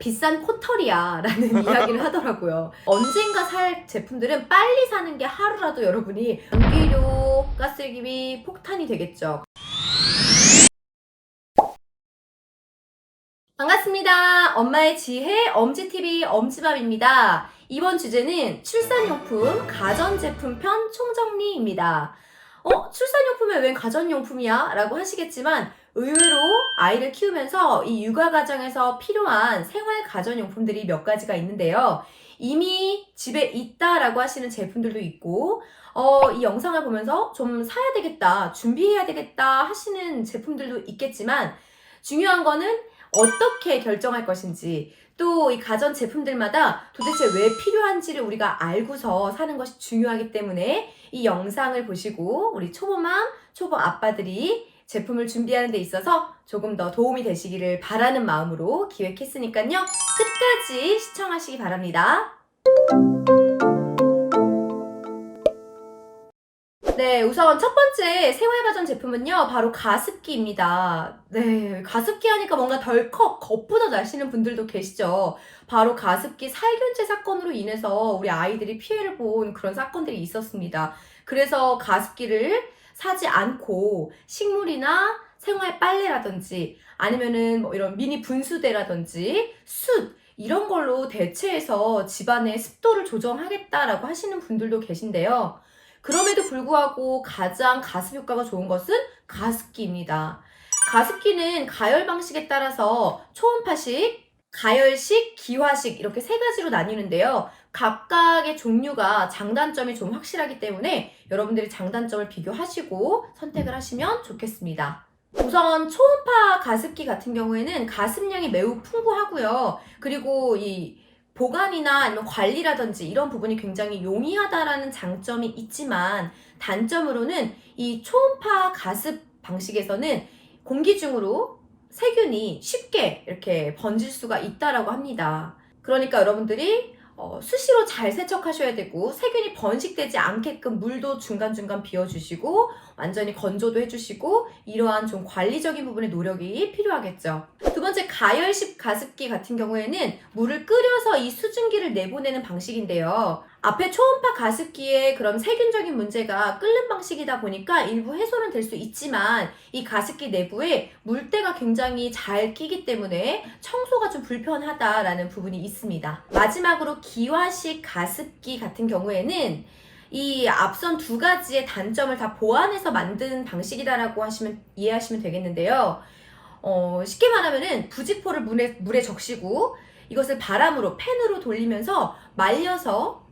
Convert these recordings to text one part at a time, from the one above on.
비싼 코털이야 라는 이야기를 하더라고요. 언젠가 살 제품들은 빨리 사는 게 하루라도 여러분이 전기료, 가스기비, 폭탄이 되겠죠. 반갑습니다. 엄마의 지혜 엄지TV 엄지밥입니다. 이번 주제는 출산용품, 가전제품 편 총정리입니다. 출산용품이 웬 가전용품이야? 라고 하시겠지만 의외로 아이를 키우면서 이 육아 과정에서 필요한 생활 가전용품들이 몇 가지가 있는데요. 이미 집에 있다라고 하시는 제품들도 있고 이 영상을 보면서 좀 사야 되겠다, 준비해야 되겠다 하시는 제품들도 있겠지만 중요한 거는 어떻게 결정할 것인지, 또 이 가전 제품들마다 도대체 왜 필요한지를 우리가 알고서 사는 것이 중요하기 때문에 이 영상을 보시고 우리 초보맘, 초보 아빠들이 제품을 준비하는 데 있어서 조금 더 도움이 되시기를 바라는 마음으로 기획했으니까요. 끝까지 시청하시기 바랍니다. 네, 우선 첫 번째 생활가전 제품은요, 바로 가습기입니다. 네, 가습기 하니까 뭔가 덜컥 겁부터 나시는 분들도 계시죠. 바로 가습기 살균제 사건으로 인해서 우리 아이들이 피해를 본 그런 사건들이 있었습니다. 그래서 가습기를 사지 않고 식물이나 생활 빨래라든지 아니면은 뭐 이런 미니 분수대라든지 숯 이런 걸로 대체해서 집안의 습도를 조정하겠다라고 하시는 분들도 계신데요. 그럼에도 불구하고 가장 가습 효과가 좋은 것은 가습기입니다. 가습기는 가열 방식에 따라서 초음파식, 가열식, 기화식 이렇게 세 가지로 나뉘는데요. 각각의 종류가 장단점이 좀 확실하기 때문에 여러분들이 장단점을 비교하시고 선택을 하시면 좋겠습니다. 우선 초음파 가습기 같은 경우에는 가습량이 매우 풍부하고요. 그리고 이 보관이나 아니면 관리라든지 이런 부분이 굉장히 용이하다라는 장점이 있지만 단점으로는 이 초음파 가습 방식에서는 공기 중으로 세균이 쉽게 이렇게 번질 수가 있다라고 합니다. 그러니까 여러분들이 수시로 잘 세척하셔야 되고 세균이 번식되지 않게끔 물도 중간중간 비워주시고 완전히 건조도 해주시고 이러한 좀 관리적인 부분의 노력이 필요하겠죠. 두 번째, 가열식 가습기 같은 경우에는 물을 끓여서 이 수증기를 내보내는 방식인데요. 앞에 초음파 가습기의 그런 세균적인 문제가 끓는 방식이다 보니까 일부 해소는 될 수 있지만 이 가습기 내부에 물때가 굉장히 잘 끼기 때문에 청소가 좀 불편하다라는 부분이 있습니다. 마지막으로 기화식 가습기 같은 경우에는 이 앞선 두 가지의 단점을 다 보완해서 만든 방식이다라고 이해하시면 되겠는데요. 쉽게 말하면은 부직포를 물에 적시고 이것을 바람으로 팬으로 돌리면서 말려서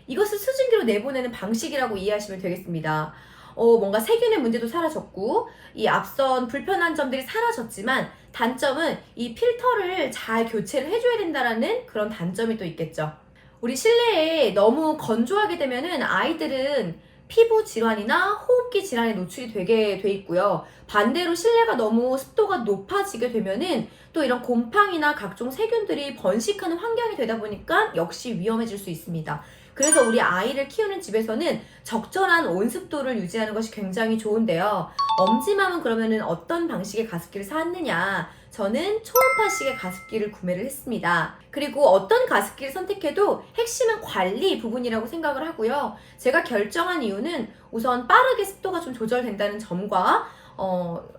이것을 수증기로 내보내는 방식이라고 이해하시면 되겠습니다. 뭔가 세균의 문제도 사라졌고 이 앞선 불편한 점들이 사라졌지만 단점은 이 필터를 잘 교체를 해줘야 된다라는 그런 단점이 또 있겠죠. 우리 실내에 너무 건조하게 되면은 아이들은 피부 질환이나 호흡기 질환에 노출이 되게 돼 있고요. 반대로 실내가 너무 습도가 높아지게 되면은 또 이런 곰팡이나 각종 세균들이 번식하는 환경이 되다 보니까 역시 위험해질 수 있습니다. 그래서 우리 아이를 키우는 집에서는 적절한 온습도를 유지하는 것이 굉장히 좋은데요. 엄지맘은 그러면은 어떤 방식의 가습기를 샀느냐? 저는 초음파식의 가습기를 구매를 했습니다. 그리고 어떤 가습기를 선택해도 핵심은 관리 부분이라고 생각을 하고요. 제가 결정한 이유는 우선 빠르게 습도가 좀 조절된다는 점과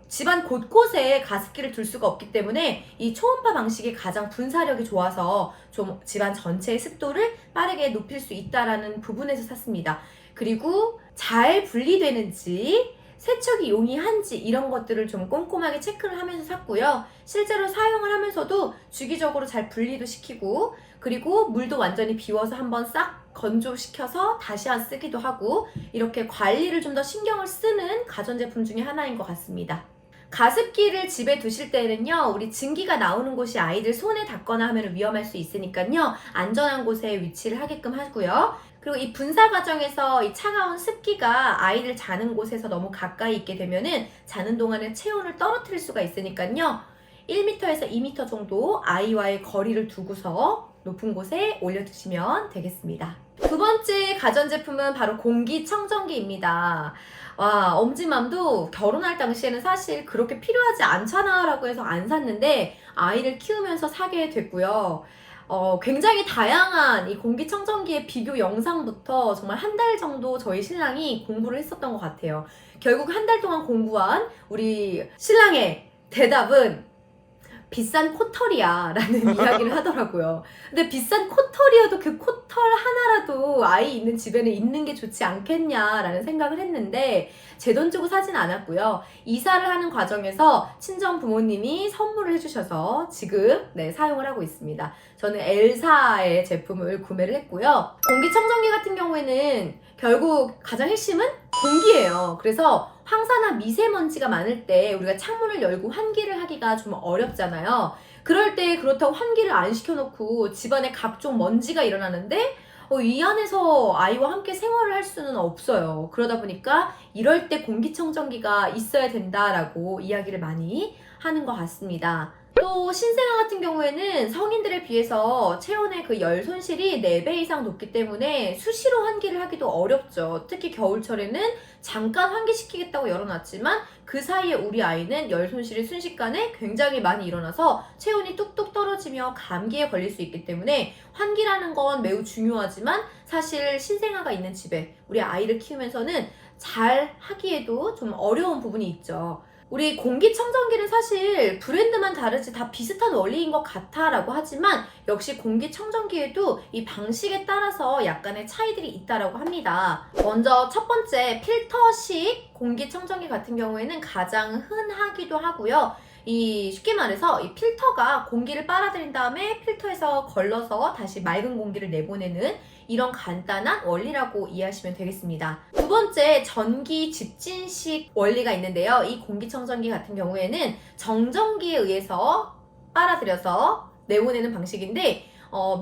집안 곳곳에 가습기를 둘 수가 없기 때문에 이 초음파 방식이 가장 분사력이 좋아서 좀 집안 전체의 습도를 빠르게 높일 수 있다라는 부분에서 샀습니다. 그리고 잘 분리되는지 세척이 용이한지 이런 것들을 좀 꼼꼼하게 체크를 하면서 샀고요. 실제로 사용을 하면서도 주기적으로 잘 분리도 시키고 그리고 물도 완전히 비워서 한번 싹 건조시켜서 다시 쓰기도 하고 이렇게 관리를 좀 더 신경을 쓰는 가전제품 중에 하나인 것 같습니다. 가습기를 집에 두실 때는요, 우리 증기가 나오는 곳이 아이들 손에 닿거나 하면 위험할 수 있으니까요, 안전한 곳에 위치를 하게끔 하고요. 그리고 이 분사 과정에서 이 차가운 습기가 아이들 자는 곳에서 너무 가까이 있게 되면은 자는 동안에 체온을 떨어뜨릴 수가 있으니까요, 1m에서 2m 정도 아이와의 거리를 두고서 높은 곳에 올려두시면 되겠습니다. 두 번째 가전제품은 바로 공기청정기입니다. 와, 엄지맘도 결혼할 당시에는 사실 그렇게 필요하지 않잖아 라고 해서 안 샀는데 아이를 키우면서 사게 됐고요. 굉장히 다양한 이 공기청정기의 비교 영상부터 정말 한 달 정도 저희 신랑이 공부를 했었던 것 같아요. 결국 한 달 동안 공부한 우리 신랑의 대답은 비싼 코털이야 라는 이야기를 하더라고요. 근데 비싼 코털이어도 그 코털 하나라도 아이 있는 집에는 있는 게 좋지 않겠냐라는 생각을 했는데 제 돈 주고 사진 않았고요. 이사를 하는 과정에서 친정 부모님이 선물을 해주셔서 지금 사용을 하고 있습니다. 저는 엘사의 제품을 구매를 했고요. 공기청정기 같은 경우에는 결국 가장 핵심은 공기예요. 그래서 황사나 미세먼지가 많을 때 우리가 창문을 열고 환기를 하기가 좀 어렵잖아요. 그럴 때 그렇다고 환기를 안 시켜놓고 집안에 각종 먼지가 일어나는데 이 안에서 아이와 함께 생활을 할 수는 없어요. 그러다 보니까 이럴 때 공기청정기가 있어야 된다라고 이야기를 많이 하는 것 같습니다. 또 신생아 같은 경우에는 성인들에 비해서 체온의 그 열 손실이 4배 이상 높기 때문에 수시로 환기를 하기도 어렵죠. 특히 겨울철에는 잠깐 환기시키겠다고 열어놨지만 그 사이에 우리 아이는 열 손실이 순식간에 굉장히 많이 일어나서 체온이 뚝뚝 떨어지며 감기에 걸릴 수 있기 때문에 환기라는 건 매우 중요하지만 사실 신생아가 있는 집에 우리 아이를 키우면서는 잘 하기에도 좀 어려운 부분이 있죠. 우리 공기청정기는 사실 브랜드만 다르지 다 비슷한 원리인 것 같아 라고 하지만 역시 공기청정기에도 이 방식에 따라서 약간의 차이들이 있다라고 합니다. 먼저 첫 번째 필터식 공기청정기 같은 경우에는 가장 흔하기도 하고요. 쉽게 말해서 이 필터가 공기를 빨아들인 다음에 필터에서 걸러서 다시 맑은 공기를 내보내는 이런 간단한 원리라고 이해하시면 되겠습니다. 두 번째, 전기 집진식 원리가 있는데요. 이 공기청정기 같은 경우에는 정전기에 의해서 빨아들여서 내보내는 방식인데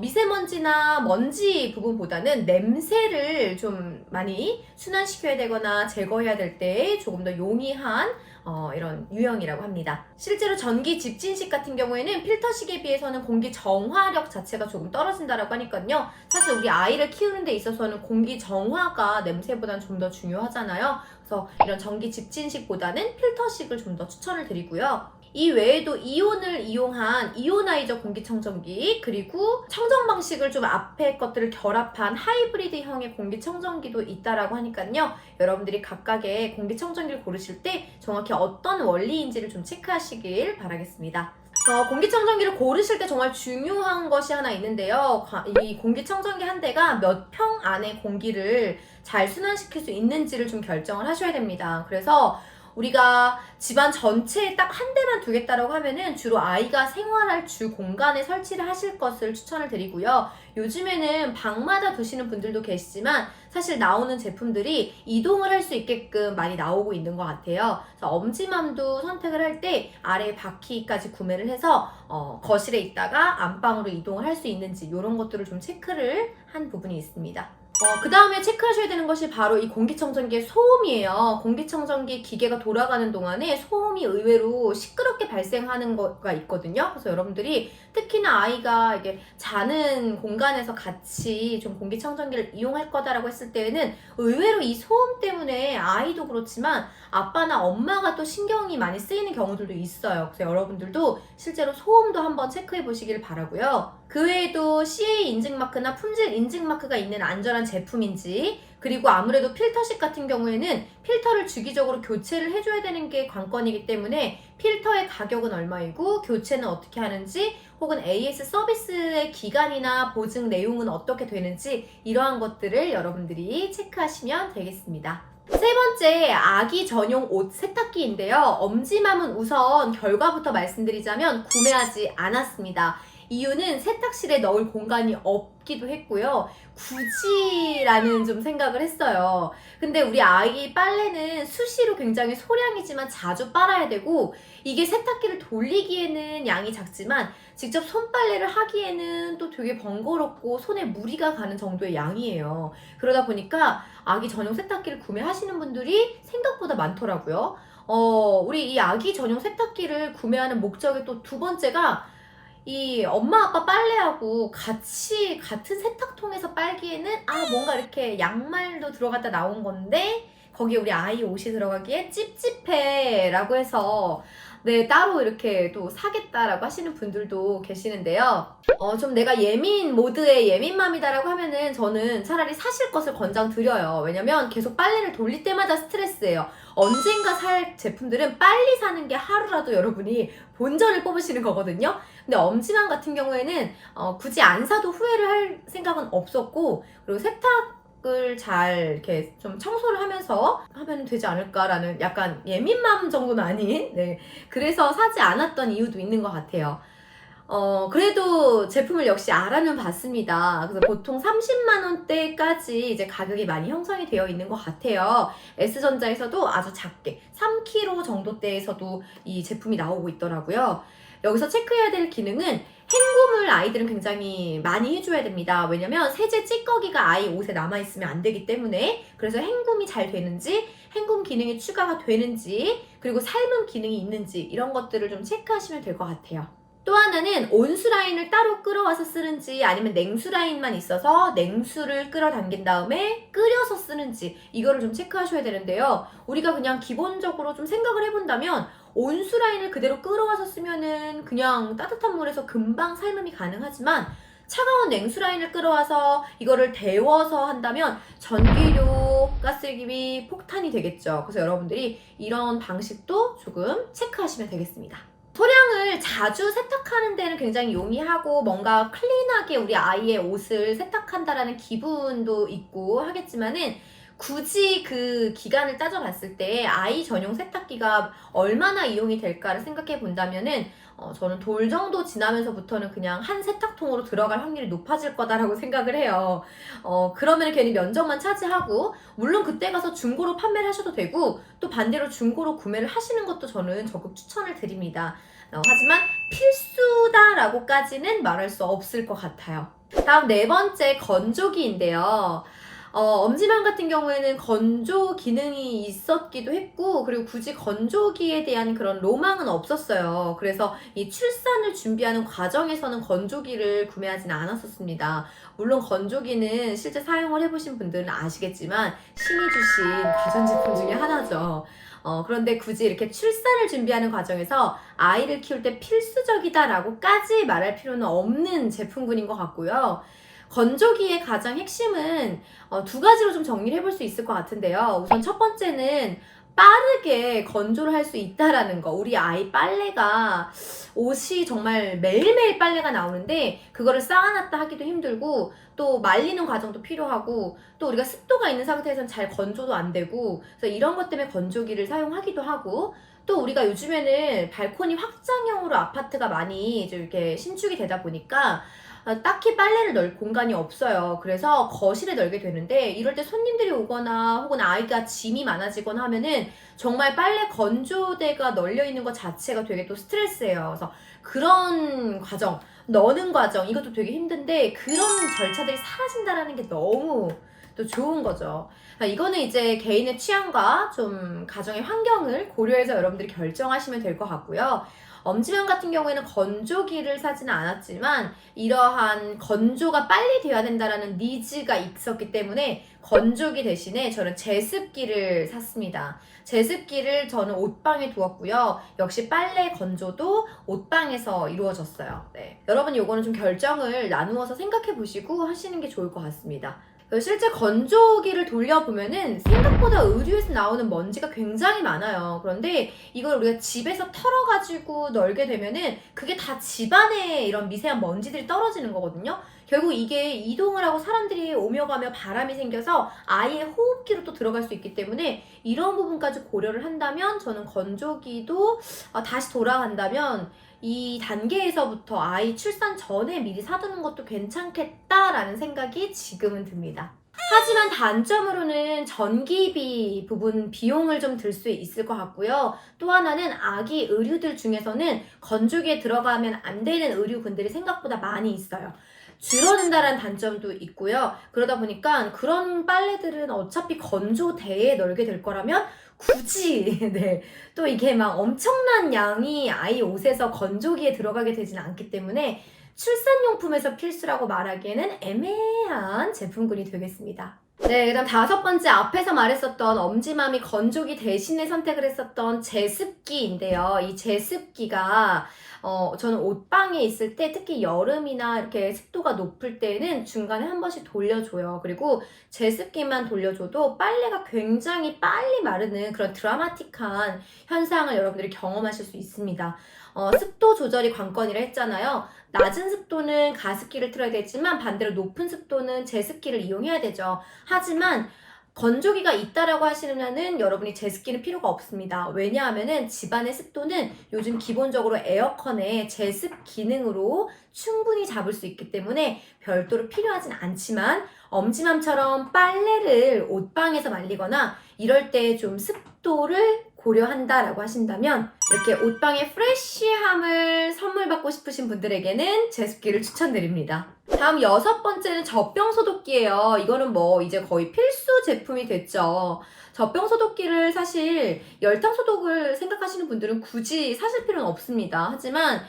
미세먼지나 먼지 부분보다는 냄새를 좀 많이 순환시켜야 되거나 제거해야 될 때 조금 더 용이한 이런 유형이라고 합니다. 실제로 전기 집진식 같은 경우에는 필터식에 비해서는 공기 정화력 자체가 조금 떨어진다라고 하니까요. 사실 우리 아이를 키우는 데 있어서는 공기 정화가 냄새보다는 좀 더 중요하잖아요. 그래서 이런 전기 집진식보다는 필터식을 좀 더 추천을 드리고요. 이 외에도 이온을 이용한 이오나이저 공기청정기, 그리고 청정 방식을 좀 앞에 것들을 결합한 하이브리드형의 공기청정기도 있다라고 하니까요. 여러분들이 각각의 공기청정기를 고르실 때 정확히 어떤 원리인지를 좀 체크하시길 바라겠습니다. 공기청정기를 고르실 때 정말 중요한 것이 하나 있는데요. 이 공기청정기 한 대가 몇 평 안에 공기를 잘 순환시킬 수 있는지를 좀 결정을 하셔야 됩니다. 그래서 우리가 집안 전체에 딱 한 대만 두겠다라고 하면은 주로 아이가 생활할 주 공간에 설치를 하실 것을 추천을 드리고요. 요즘에는 방마다 두시는 분들도 계시지만 사실 나오는 제품들이 이동을 할 수 있게끔 많이 나오고 있는 것 같아요. 그래서 엄지맘도 선택을 할 때 아래 바퀴까지 구매를 해서 거실에 있다가 안방으로 이동을 할 수 있는지 이런 것들을 좀 체크를 한 부분이 있습니다. 그 다음에 체크하셔야 되는 것이 바로 이 공기청정기의 소음이에요. 공기청정기 기계가 돌아가는 동안에 소음이 의외로 시끄럽게 발생하는 거가 있거든요. 그래서 여러분들이 특히나 아이가 이게 자는 공간에서 같이 좀 공기청정기를 이용할 거다라고 했을 때에는 의외로 이 소음 때문에 아이도 그렇지만 아빠나 엄마가 또 신경이 많이 쓰이는 경우들도 있어요. 그래서 여러분들도 실제로 소음도 한번 체크해 보시길 바라고요. 그 외에도 CA 인증마크나 품질 인증마크가 있는 안전한 제품인지, 그리고 아무래도 필터식 같은 경우에는 필터를 주기적으로 교체를 해줘야 되는 게 관건이기 때문에 필터의 가격은 얼마이고 교체는 어떻게 하는지, 혹은 AS 서비스의 기간이나 보증 내용은 어떻게 되는지 이러한 것들을 여러분들이 체크하시면 되겠습니다. 세 번째, 아기 전용 옷 세탁기인데요. 엄지맘은 우선 결과부터 말씀드리자면 구매하지 않았습니다. 이유는 세탁실에 넣을 공간이 없기도 했고요. 굳이라는 좀 생각을 했어요. 근데 우리 아이 빨래는 수시로 굉장히 소량이지만 자주 빨아야 되고, 이게 세탁기를 돌리기에는 양이 작지만 직접 손빨래를 하기에는 또 되게 번거롭고 손에 무리가 가는 정도의 양이에요. 그러다 보니까 아기 전용 세탁기를 구매하시는 분들이 생각보다 많더라고요. 우리 이 아기 전용 세탁기를 구매하는 목적의 또 두 번째가 이 엄마 아빠 빨래하고 같이 같은 세탁통에서 빨기에는 뭔가 이렇게 양말도 들어갔다 나온 건데 거기에 우리 아이 옷이 들어가기에 찝찝해 라고 해서 네, 따로 이렇게 또 사겠다라고 하시는 분들도 계시는데요. 좀 내가 예민 모드의 예민맘이다라고 하면은 저는 차라리 사실 것을 권장드려요. 왜냐면 계속 빨래를 돌릴 때마다 스트레스예요. 언젠가 살 제품들은 빨리 사는 게 하루라도 여러분이 본전을 뽑으시는 거거든요. 근데 엄지만 같은 경우에는 굳이 안 사도 후회를 할 생각은 없었고, 그리고 세탁을 잘 이렇게 좀 청소를 하면서 하면 되지 않을까라는 약간 예민맘 정도는 아닌, 네. 그래서 사지 않았던 이유도 있는 것 같아요. 그래도 제품을 역시 알아는 봤습니다. 그래서 보통 30만 원대까지 이제 가격이 많이 형성이 되어 있는 것 같아요. S전자에서도 아주 작게 3kg 정도대에서도 이 제품이 나오고 있더라고요. 여기서 체크해야 될 기능은 헹굼을 아이들은 굉장히 많이 해줘야 됩니다. 왜냐면 세제 찌꺼기가 아이 옷에 남아있으면 안 되기 때문에. 그래서 헹굼이 잘 되는지, 헹굼 기능이 추가가 되는지, 그리고 삶음 기능이 있는지 이런 것들을 좀 체크하시면 될 것 같아요. 또 하나는 온수 라인을 따로 끌어와서 쓰는지 아니면 냉수 라인만 있어서 냉수를 끌어당긴 다음에 끓여서 쓰는지 이거를 좀 체크하셔야 되는데요. 우리가 그냥 기본적으로 좀 생각을 해본다면 온수 라인을 그대로 끌어와서 쓰면은 그냥 따뜻한 물에서 금방 삶음이 가능하지만 차가운 냉수 라인을 끌어와서 이거를 데워서 한다면 전기료, 가스기비 폭탄이 되겠죠. 그래서 여러분들이 이런 방식도 조금 체크하시면 되겠습니다. 소량을 자주 세탁하는 데는 굉장히 용이하고 뭔가 클린하게 우리 아이의 옷을 세탁한다라는 기분도 있고 하겠지만은 굳이 그 기간을 따져봤을 때 아이 전용 세탁기가 얼마나 이용이 될까를 생각해 본다면은 저는 돌 정도 지나면서부터는 그냥 한 세탁통으로 들어갈 확률이 높아질 거다라고 생각을 해요. 그러면 괜히 면적만 차지하고 물론 그때 가서 중고로 판매를 하셔도 되고 또 반대로 중고로 구매를 하시는 것도 저는 적극 추천을 드립니다. 하지만 필수다라고까지는 말할 수 없을 것 같아요. 다음 네 번째 건조기인데요. 엄지만 같은 경우에는 건조 기능이 있었기도 했고 그리고 굳이 건조기에 대한 그런 로망은 없었어요. 그래서 이 출산을 준비하는 과정에서는 건조기를 구매하지는 않았었습니다. 물론 건조기는 실제 사용을 해보신 분들은 아시겠지만 신이 주신 가전제품 중에 하나죠. 그런데 굳이 이렇게 출산을 준비하는 과정에서 아이를 키울 때 필수적이다라고까지 말할 필요는 없는 제품군인 것 같고요. 건조기의 가장 핵심은 두 가지로 좀 정리를 해볼 수 있을 것 같은데요. 우선 첫 번째는 빠르게 건조를 할 수 있다라는 거. 우리 아이 빨래가 옷이 정말 매일매일 빨래가 나오는데 그거를 쌓아놨다 하기도 힘들고 또 말리는 과정도 필요하고 또 우리가 습도가 있는 상태에서는 잘 건조도 안 되고 그래서 이런 것 때문에 건조기를 사용하기도 하고 또 우리가 요즘에는 발코니 확장형으로 아파트가 많이 좀 이렇게 신축이 되다 보니까 딱히 빨래를 넣을 공간이 없어요. 그래서 거실에 널게 되는데 이럴 때 손님들이 오거나 혹은 아이가 짐이 많아지거나 하면은 정말 빨래 건조대가 널려 있는 것 자체가 되게 또 스트레스예요. 그래서 그런 과정, 넣는 과정 이것도 되게 힘든데 그런 절차들이 사라진다는 게 너무 또 좋은 거죠. 이거는 이제 개인의 취향과 좀 가정의 환경을 고려해서 여러분들이 결정하시면 될 것 같고요. 엄지면 같은 경우에는 건조기를 사지는 않았지만 이러한 건조가 빨리 돼야 된다라는 니즈가 있었기 때문에 건조기 대신에 저는 제습기를 샀습니다. 제습기를 저는 옷방에 두었고요. 역시 빨래 건조도 옷방에서 이루어졌어요. 네. 여러분 요거는 좀 결정을 나누어서 생각해 보시고 하시는 게 좋을 것 같습니다. 실제 건조기를 돌려보면은 생각보다 의류에서 나오는 먼지가 굉장히 많아요. 그런데 이걸 우리가 집에서 털어가지고 널게 되면은 그게 다 집안에 이런 미세한 먼지들이 떨어지는 거거든요. 결국 이게 이동을 하고 사람들이 오며 가며 바람이 생겨서 아이의 호흡기로 또 들어갈 수 있기 때문에 이런 부분까지 고려를 한다면 저는 건조기도 다시 돌아간다면 이 단계에서부터 아이 출산 전에 미리 사두는 것도 괜찮겠다라는 생각이 지금은 듭니다. 하지만 단점으로는 전기비 부분 비용을 좀 들 수 있을 것 같고요. 또 하나는 아기 의류들 중에서는 건조기에 들어가면 안 되는 의류군들이 생각보다 많이 있어요. 줄어든다는 단점도 있고요. 그러다 보니까 그런 빨래들은 어차피 건조대에 널게 될 거라면 굳이 네. 또 이게 막 엄청난 양이 아이 옷에서 건조기에 들어가게 되지는 않기 때문에 출산용품에서 필수라고 말하기에는 애매한 제품군이 되겠습니다. 네, 그다음 다섯 번째 앞에서 말했었던 엄지맘이 건조기 대신에 선택을 했었던 제습기인데요. 이 제습기가 저는 옷방에 있을 때 특히 여름이나 이렇게 습도가 높을 때는 중간에 한 번씩 돌려줘요. 그리고 제습기만 돌려줘도 빨래가 굉장히 빨리 마르는 그런 드라마틱한 현상을 여러분들이 경험하실 수 있습니다. 습도 조절이 관건이라 했잖아요. 낮은 습도는 가습기를 틀어야 되지만 반대로 높은 습도는 제습기를 이용해야 되죠. 하지만 건조기가 있다라고 하시면은 여러분이 제습기는 필요가 없습니다. 왜냐하면은 집안의 습도는 요즘 기본적으로 에어컨의 제습 기능으로 충분히 잡을 수 있기 때문에 별도로 필요하진 않지만 엄지맘처럼 빨래를 옷방에서 말리거나 이럴 때 좀 습도를 고려한다라고 하신다면 이렇게 옷방의 프레쉬함을 선물 받고 싶으신 분들에게는 제습기를 추천드립니다. 다음 여섯 번째는 젖병 소독기예요. 이거는 뭐 이제 거의 필수 제품이 됐죠. 젖병 소독기를 사실 열탕 소독을 생각하시는 분들은 굳이 사실 필요는 없습니다. 하지만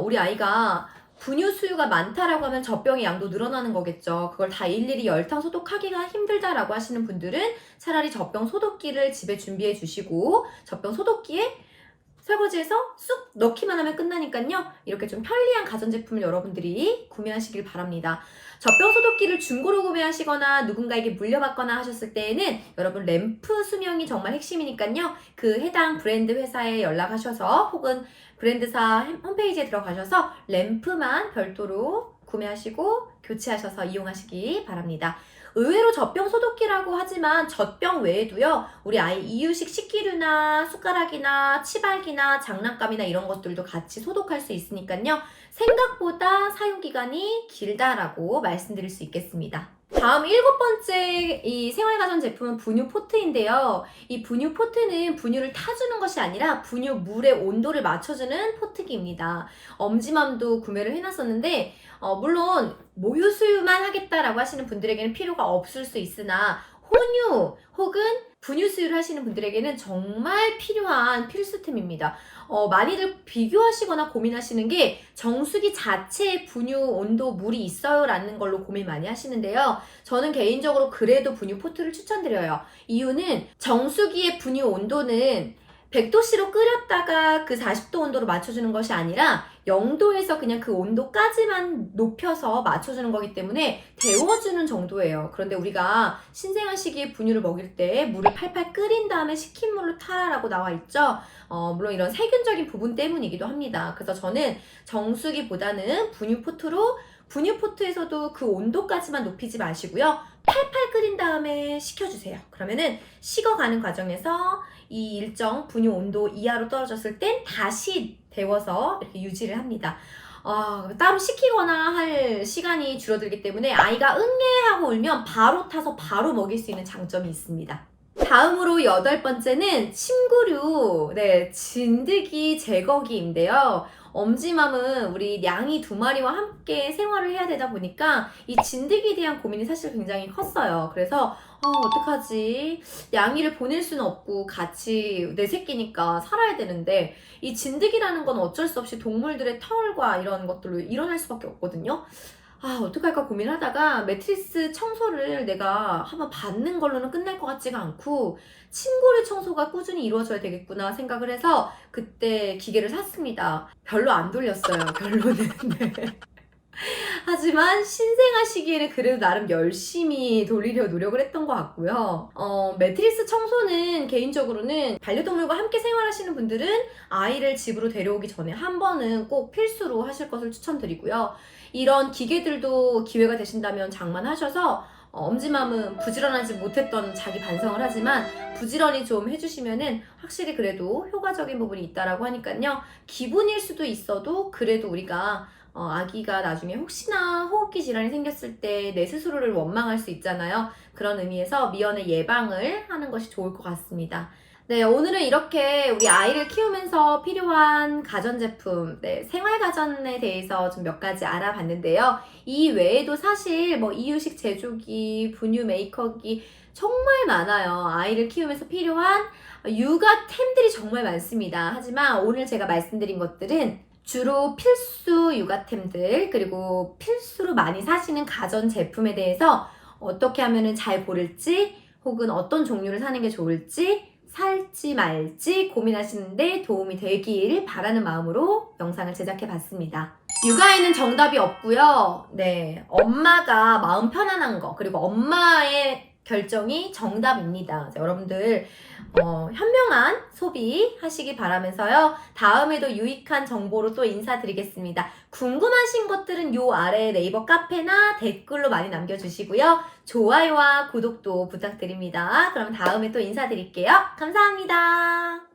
우리 아이가 분유 수유가 많다라고 하면 젖병의 양도 늘어나는 거겠죠. 그걸 다 일일이 열탕 소독하기가 힘들다라고 하시는 분들은 차라리 젖병 소독기를 집에 준비해 주시고 젖병 소독기에 설거지해서 쑥 넣기만 하면 끝나니까요. 이렇게 좀 편리한 가전제품을 여러분들이 구매하시길 바랍니다. 젖병 소독기를 중고로 구매하시거나 누군가에게 물려받거나 하셨을 때에는 여러분 램프 수명이 정말 핵심이니까요. 그 해당 브랜드 회사에 연락하셔서 혹은 브랜드사 홈페이지에 들어가셔서 램프만 별도로 구매하시고 교체하셔서 이용하시기 바랍니다. 의외로 젖병 소독기라고 하지만 젖병 외에도요, 우리 아이 이유식 식기류나 숟가락이나 치발기나 장난감이나 이런 것들도 같이 소독할 수 있으니까요. 생각보다 사용기간이 길다라고 말씀드릴 수 있겠습니다. 다음 일곱 번째 이 생활가전 제품은 분유 포트인데요. 이 분유 포트는 분유를 타주는 것이 아니라 분유 물의 온도를 맞춰주는 포트기입니다. 엄지맘도 구매를 해놨었는데 물론 모유 수유만 하겠다라고 하시는 분들에게는 필요가 없을 수 있으나 혼유 혹은 분유 수유를 하시는 분들에게는 정말 필요한 필수템입니다. 많이들 비교하시거나 고민하시는 게 정수기 자체에 분유 온도 물이 있어요 라는 걸로 고민 많이 하시는데요. 저는 개인적으로 그래도 분유 포트를 추천드려요. 이유는 정수기의 분유 온도는 100도씨로 끓였다가 그 40도 온도로 맞춰주는 것이 아니라 0도에서 그냥 그 온도까지만 높여서 맞춰주는 거기 때문에 데워주는 정도예요. 그런데 우리가 신생아 시기에 분유를 먹일 때 물을 팔팔 끓인 다음에 식힌 물로 타라라고 나와 있죠. 물론 이런 세균적인 부분 때문이기도 합니다. 그래서 저는 정수기보다는 분유 포트에서도 그 온도까지만 높이지 마시고요. 팔팔 끓인 다음에 식혀주세요. 그러면은 식어가는 과정에서 이 일정 분유 온도 이하로 떨어졌을 땐 다시 데워서 이렇게 유지를 합니다. 따로 식히거나 할 시간이 줄어들기 때문에 아이가 응애 하고 울면 바로 타서 바로 먹일 수 있는 장점이 있습니다. 다음으로 여덟 번째는 침구류, 진드기 제거기인데요. 엄지맘은 우리 냥이 2마리와 함께 생활을 해야 되다 보니까 이 진드기에 대한 고민이 사실 굉장히 컸어요. 그래서 어떡하지? 냥이를 보낼 수는 없고 같이 내 새끼니까 살아야 되는데 이 진드기라는 건 어쩔 수 없이 동물들의 털과 이런 것들로 일어날 수밖에 없거든요. 어떡할까 고민하다가 매트리스 청소를 내가 한번 받는 걸로는 끝날 것 같지가 않고 침구류 청소가 꾸준히 이루어져야 되겠구나 생각을 해서 그때 기계를 샀습니다. 별로 안 돌렸어요. 별로는. 네. 하지만 신생아 시기에는 그래도 나름 열심히 돌리려 노력을 했던 것 같고요. 매트리스 청소는 개인적으로는 반려동물과 함께 생활하시는 분들은 아이를 집으로 데려오기 전에 한 번은 꼭 필수로 하실 것을 추천드리고요. 이런 기계들도 기회가 되신다면 장만하셔서 엄지맘은 부지런하지 못했던 자기 반성을 하지만 부지런히 좀 해주시면은 확실히 그래도 효과적인 부분이 있다라고 하니까요. 기분일 수도 있어도 그래도 우리가 아기가 나중에 혹시나 호흡기 질환이 생겼을 때 내 스스로를 원망할 수 있잖아요. 그런 의미에서 미연의 예방을 하는 것이 좋을 것 같습니다. 네, 오늘은 이렇게 우리 아이를 키우면서 필요한 가전제품, 네, 생활가전에 대해서 좀 몇 가지 알아봤는데요. 이 외에도 사실 뭐 이유식 제조기, 분유 메이커기 정말 많아요. 아이를 키우면서 필요한 육아템들이 정말 많습니다. 하지만 오늘 제가 말씀드린 것들은 주로 필수 육아템들, 그리고 필수로 많이 사시는 가전제품에 대해서 어떻게 하면 잘 고를지, 혹은 어떤 종류를 사는 게 좋을지, 살지 말지 고민하시는데 도움이 되길 바라는 마음으로 영상을 제작해 봤습니다. 육아에는 정답이 없고요. 네, 엄마가 마음 편안한 거, 그리고 엄마의 결정이 정답입니다. 여러분들 현명한 소비 하시기 바라면서요. 다음에도 유익한 정보로 또 인사드리겠습니다. 궁금하신 것들은 요 아래 네이버 카페나 댓글로 많이 남겨주시고요. 좋아요와 구독도 부탁드립니다. 그럼 다음에 또 인사드릴게요. 감사합니다.